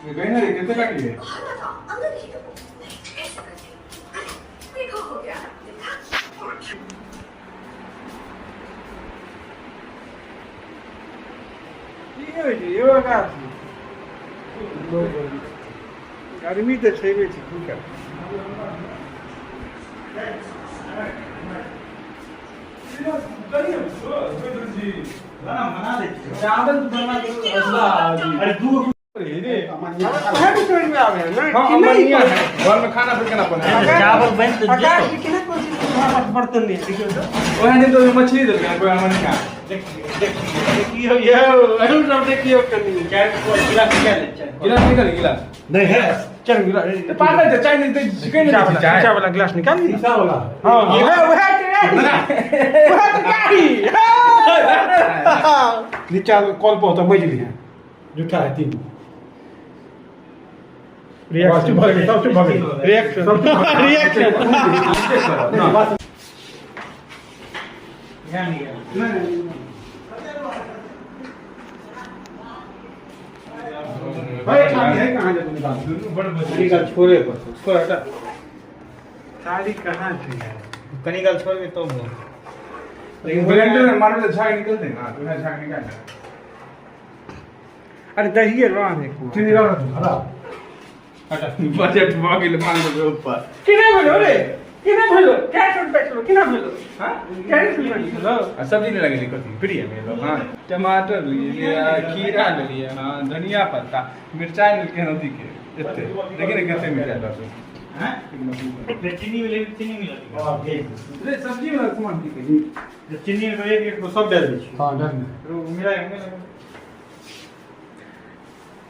गई ना कितने काट लिए अंदर ही तो ऐसा करके देखो हो गया देखा ये का गर्मी तो छेबे छी की कर चावल बना दो अरे दू घर में खाना फिर केना बने चावल बन तो आकाश किने कोन चीज बर्तन नहीं देखियो तो ओहे दिन तो मछली दे कोई हमन का देखियो यो अरु सब देखियो कनी चाय को गिलास निकाल ले चाय गिलास निकाल गिलास नहीं है चल गिलास पागल है चाय नहीं तो चिकन नहीं चाय वाला गिलास निकाल ली सा वाला हां ये वह नीचे कॉल पे होता मजली है जूठा है तीन रिएक्शन रिएक्शन छोड़े छोड़ हटा साड़ी कहाँ थी कनिकाल छोड़ में तो ब्लेंडर में मारो तो झाग निकलते हैं ना तो है झाग निकालना अरे दही है रान है चीनी रान हटा हटा बजट भागिल 500 रुपए ऊपर किने बोलो रे किने बोलो क्या छोड़ बैठो किने बोलो हां क्या बोलो सब्जी नहीं लगी कथी फ्री है मेरे लोग हां टमाटर लिए खीरा लिए हां धनिया पत्ता मिर्चाई के नदी के एते देखिए ना कैसे मिर्चाई डाल हां चीनी मिले चीनी मिला रे सब्जी वाला सामान की कही चीनी में एक को सब डाल दीजिए हां डाल रो मिला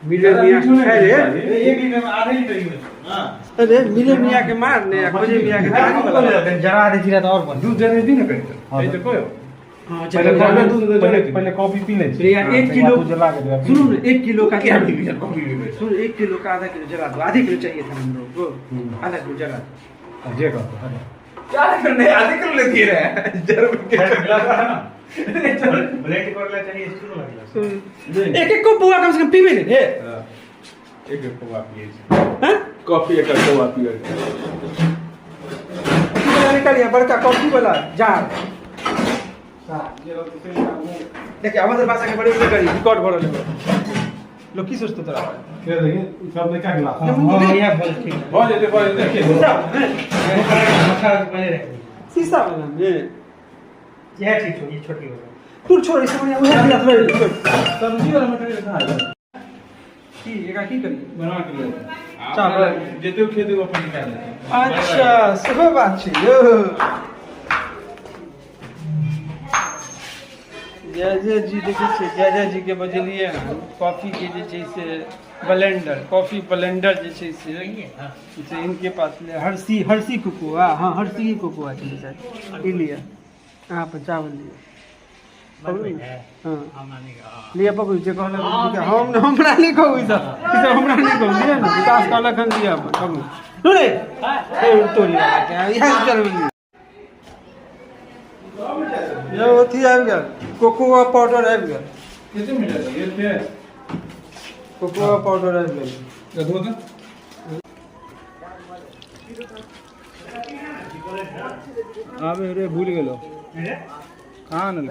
मिले मियां है रे एक लीटर में आधा लीटर ही हां अरे मिले मियां के मारने या खोजे मियां के दानी वाला जरा आधे जीरा तो और बन दूध जरे दी ना कहीं ये तो कोई हां पहले कॉफी पी ले यार 1 किलो जला के दे सुनो 1 किलो का क्या कॉफी भी सुनो 1 किलो का आधा किलो जला दो आधे किलो चाहिए था हम लोग को आधा किलो जला जे का क्या करने आधे किलो लेती है जरूर के गिलास है ना ब्लेंड कर ले चाहिए इसको लगा एक एक को बुआ कम से कम पीवे ले एक एक को पिए हैं कॉफी एक को पिए निकालिए बड़का कॉफी वाला जार देखिए हमारे भाषा के बड़े बड़े गाड़ी रिकॉर्ड भरल है लोग की सोचते तोरा के देखिए सब में क्या गिलास हां ये बोल ठीक बहुत देखिए पहले रख शीशा वाला में ये ठीक हो ये छोटी हो तू छोड़ इसे मैं वही गिलास ले सब्जी वाला मटेरियल कहां है की एका की करी बना के ले चावल जेते खेते वो अपन निकाल ले अच्छा सब बात छै यो जय जी देखिए छै जय जी के बजलिए कॉफी के जे छै से ब्लेंडर कॉफी ब्लेंडर जे छै से इनके पास हर्षी कोकोआ हां हर्षी कोकोआ छै सर लिए हां पर चावल लिए हां लिए पकड़ जे कहले हम हमरा नहीं कहू ई सब हमरा नहीं कहू लिए ना विकास कहलक हन दिया पकड़ सुने ए तोरी यहां चल ये होती आ गया कोकोआ पाउडर आ गया कितने मिला ये थे कोकोआ पाउडर आ गया देखो तो आबे रे भूल गेलो कहां नल